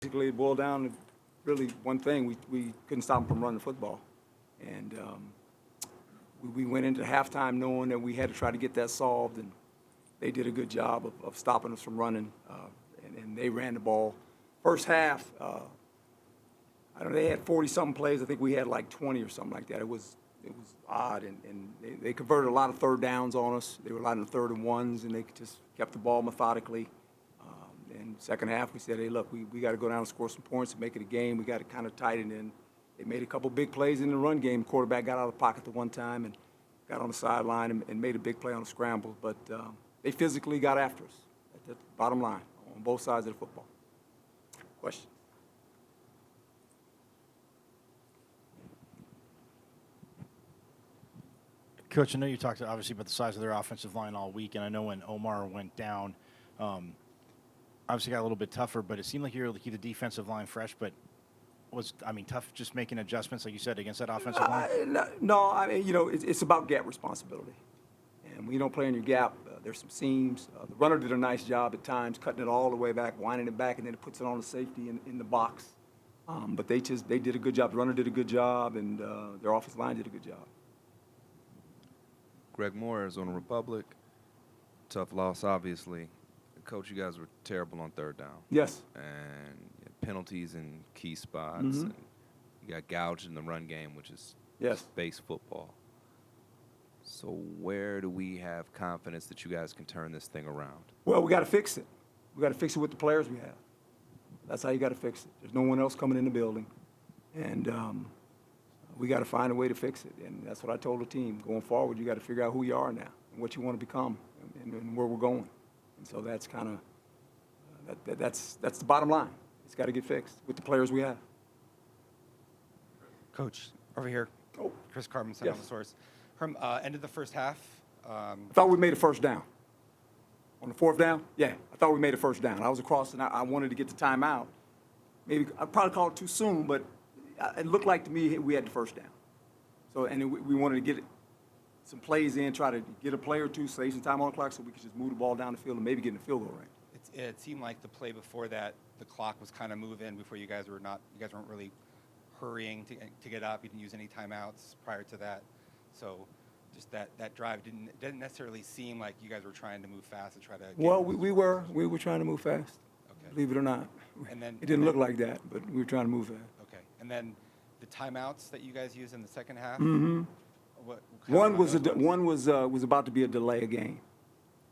Basically, it boiled down to really one thing. We couldn't stop them from running the football. And we went into halftime knowing that we had to try to get that solved, and they did a good job of stopping us from running, and they ran the ball. First half, I don't know, they had 40-something plays. I think we had like 20 or something like that. It was odd, and they converted a lot of third downs on us. They were a lot of third and ones, and they just kept the ball methodically. And second half, we said, hey, look, we got to go down and score some points and make it a game. We got to kind of tighten in. They made a couple big plays in the run game. Quarterback got out of the pocket the one time and got on the sideline and made a big play on a scramble. But they physically got after us. That's the bottom line on both sides of the football. Question? Coach, I know you talked obviously about the size of their offensive line all week, and I know when Omar went down, obviously got a little bit tougher, but it seemed like you were able to keep the defensive line fresh, but tough just making adjustments, like you said, against that offensive line? No, I mean, it's about gap responsibility. And when you don't play in your gap, there's some seams. The runner did a nice job at times, cutting it all the way back, winding it back, and then it puts it on the safety in the box. But they did a good job. The runner did a good job, and their offensive line did a good job. Greg Moore, Arizona Republic. Tough loss, obviously. Coach, you guys were terrible on third down. Yes. And you had penalties in key spots. Mm-hmm. And you got gouged in the run game, which is Yes. base football. So where do we have confidence that you guys can turn this thing around? Well, we got to fix it. We got to fix it with the players we have. That's how you got to fix it. There's no one else coming in the building. And we got to find a way to fix it. And that's what I told the team. Going forward, you got to figure out who you are now and what you want to become and where we're going. And so that's kind of that's the bottom line. It's got to get fixed with the players we have. Coach, over here. Oh. Chris Carmen, San Yes. Alpha Source. Herm, end of the first half. I thought we made a first down. On the fourth down? Yeah, I thought we made a first down. I was across, and I wanted to get the timeout. Maybe I probably called it too soon, but it looked like to me we had the first down. So, and we wanted to get some plays in, try to get a play or two, save some time on the clock so we could just move the ball down the field and maybe get in the field goal range. It seemed like the play before that, the clock was kind of moving before you guys weren't really hurrying to get up. You didn't use any timeouts prior to that. So just that drive didn't necessarily seem like you guys were trying to move fast and try to. Well, we were trying to move fast. Okay. Believe it or not. And then it didn't look like that, but we were trying to move fast. Okay. And then the timeouts that you guys used in the second half. Mm-hmm. What One was about to be a delay of game.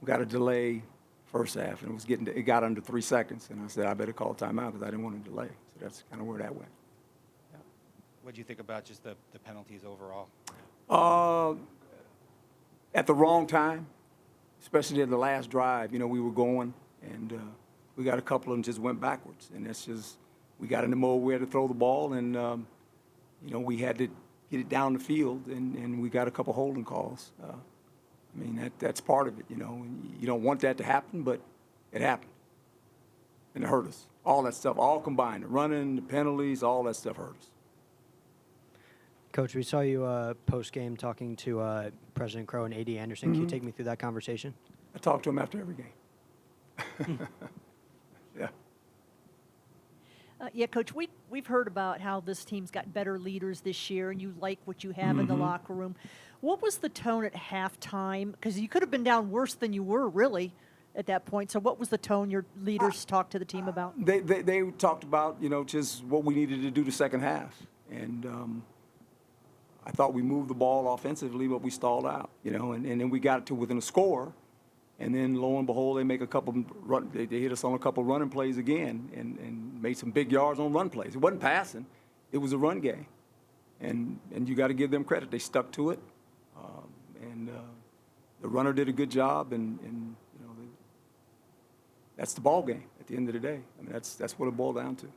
We got a delay first half, and it got under 3 seconds, and I said I better call timeout because I didn't want to delay. So that's kind of where that went. Yeah. What do you think about just the penalties overall? At the wrong time, especially at the last drive. We were going, and we got a couple of them just went backwards, and that's just we got in the mode where to throw the ball, and we had to get it down the field, and we got a couple holding calls. I mean, that's part of it, and you don't want that to happen, but it happened, and it hurt us. All that stuff, all combined, the running, the penalties, all that stuff hurt us. Coach, we saw you post-game talking to President Crow and A.D. Anderson. Mm-hmm. Can you take me through that conversation? I talk to him after every game. Yeah. Yeah, Coach, we've heard about how this team's got better leaders this year, and you like what you have in the locker room. What was the tone at halftime? Because you could have been down worse than you were, really, at that point. So what was the tone your leaders talked to the team about? They talked about, just what we needed to do the second half. And I thought we moved the ball offensively, but we stalled out, and then we got it to within a score. And then, lo and behold, they make a couple they hit us on a couple running plays again and made some big yards on run plays. It wasn't passing. It was a run game. And you got to give them credit. They stuck to it. And the runner did a good job. And that's the ball game at the end of the day. I mean, that's what it boiled down to.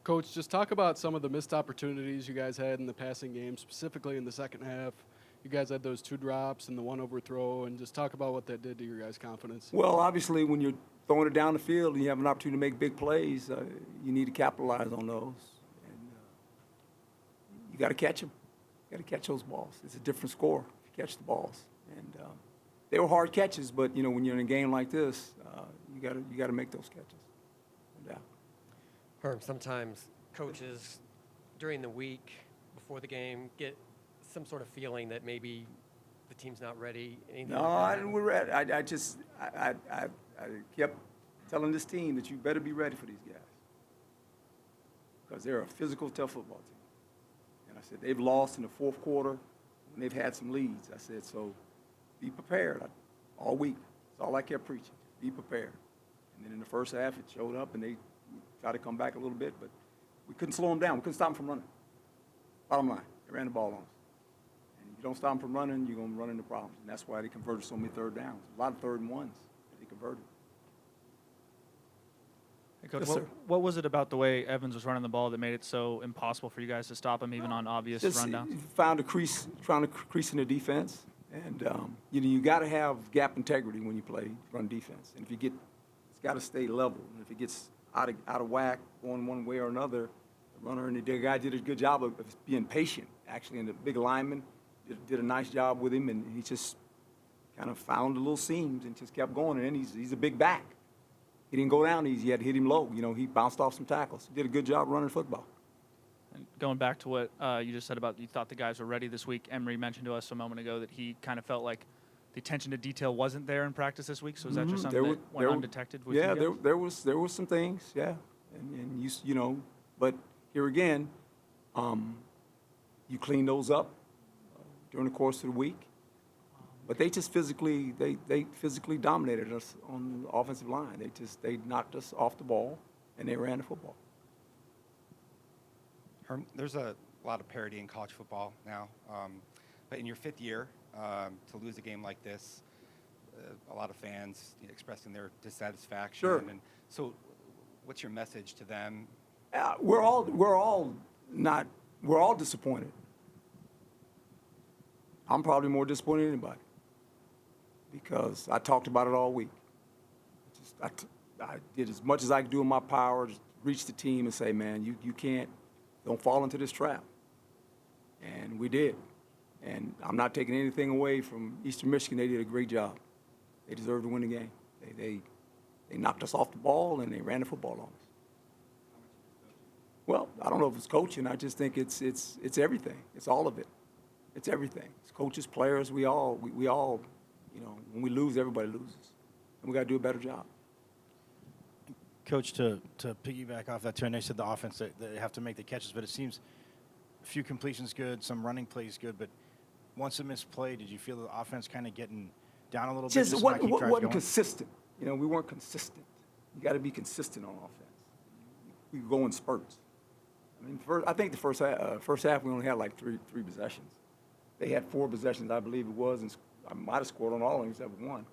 Coach, just talk about some of the missed opportunities you guys had in the passing game, specifically in the second half. You guys had those 2 drops and the 1 overthrow, and just talk about what that did to your guys' confidence. Well, obviously, when you're throwing it down the field and you have an opportunity to make big plays, you need to capitalize on those. And you got to catch them. You got to catch those balls. It's a different score if you catch the balls. And they were hard catches, but, when you're in a game like this, you got to make those catches. No doubt. Herm, sometimes coaches during the week before the game get some sort of feeling that maybe the team's not ready. Anything No, like that I happen? didn't. We're ready. I kept telling this team that you better be ready for these guys because they're a physical, tough football team. And I said they've lost in the fourth quarter when they've had some leads. I said so, be prepared all week. That's all I kept preaching. Be prepared. And then in the first half, it showed up, and they tried to come back a little bit, but we couldn't slow them down. We couldn't stop them from running. Bottom line, they ran the ball on us. And if you don't stop them from running, you're going to run into problems. And that's why they converted so many third downs. A lot of third and ones that they converted. Hey, Coach, Yes, what, sir. what was it about the way Evans was running the ball that made it so impossible for you guys to stop him, even on obvious Just rundowns? found a crease, trying to crease in the defense. And, you got to have gap integrity when you run defense. And if you it's got to stay level. And if it gets out of whack, going one way or another, the runner and the guy did a good job of being patient, actually. And the big lineman did a nice job with him, and he just kind of found the little seams and just kept going. And then he's a big back. He didn't go down easy. He had to hit him low. He bounced off some tackles. He did a good job running football. And going back to what you just said about you thought the guys were ready this week, Emery mentioned to us a moment ago that he kind of felt like the attention to detail wasn't there in practice this week. So is that just something that went undetected with yeah, you guys? there was some things, yeah, and but here again, you clean those up during the course of the week. But they just physically dominated us on the offensive line. They knocked us off the ball, and they ran the football. Herm, there's a lot of parity in college football now, but in your fifth year, to lose a game like this, a lot of fans expressing their dissatisfaction. Sure. And so, what's your message to them? We're all disappointed. I'm probably more disappointed than anybody because I talked about it all week. I did as much as I could do in my power to reach the team and say, man, you don't fall into this trap. And we did. And I'm not taking anything away from Eastern Michigan. They did a great job. They deserved to win the game. They knocked us off the ball, and they ran the football on us. Well, I don't know if it's coaching. I just think it's everything. It's all of it. It's everything. It's coaches, players, we all, when we lose, everybody loses. And we got to do a better job. Coach, to piggyback off that too, I know you said the offense that they have to make the catches, but it seems a few completions good, some running plays good, but once a missed play, did you feel the offense kind of getting down a little bit? Just to not keep drives wasn't going? consistent. We weren't consistent. You got to be consistent on offense. We go in spurts. I think the first half we only had like three possessions. They had 4 possessions, I believe it was, and I might have scored on all of them except one.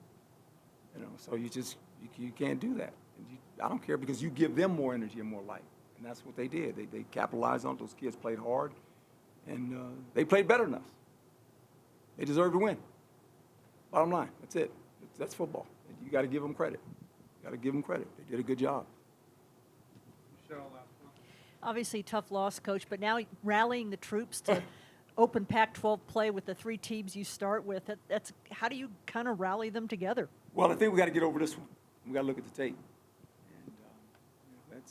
So you can't do that. And I don't care because you give them more energy and more life, and that's what they did. They capitalized on it. Those kids played hard, and they played better than us. They deserve to win. Bottom line, that's it. That's football. You got to give them credit. They did a good job. Obviously, tough loss, Coach, but now rallying the troops to open Pac-12 play with the 3 teams you start with, that's how do you kind of rally them together? Well, I think we got to get over this one. We got to look at the tape, and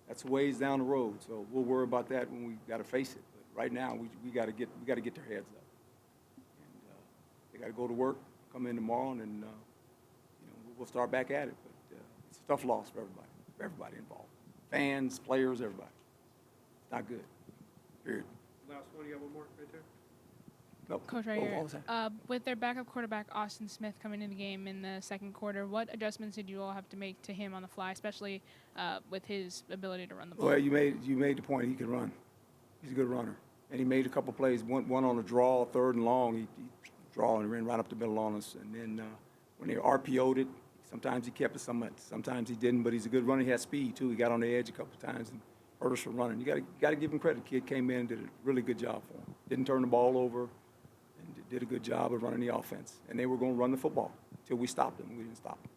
that's ways down the road. So we'll worry about that when we got to face it. But right now, we got to get their heads up, and they got to go to work, come in tomorrow, and we'll start back at it. But it's a tough loss for everybody involved, fans, players, everybody. It's not good. Period. Last one, you got one more right there? Nope. Coach, right What here. was that? With their backup quarterback, Austin Smith, coming into the game in the second quarter, what adjustments did you all have to make to him on the fly, especially with his ability to run the ball? Well, you made the point. He could run. He's a good runner, and he made a couple plays. One on a draw, 3rd and long. He draw and ran right up the middle on us. And then when they RPO'd it, sometimes he kept it, sometimes he didn't. But he's a good runner. He had speed too. He got on the edge a couple times and hurt us from running. You got to give him credit. The kid came in and did a really good job for him. Didn't turn the ball over, and did a good job of running the offense. And they were going to run the football until we stopped them. We didn't stop them.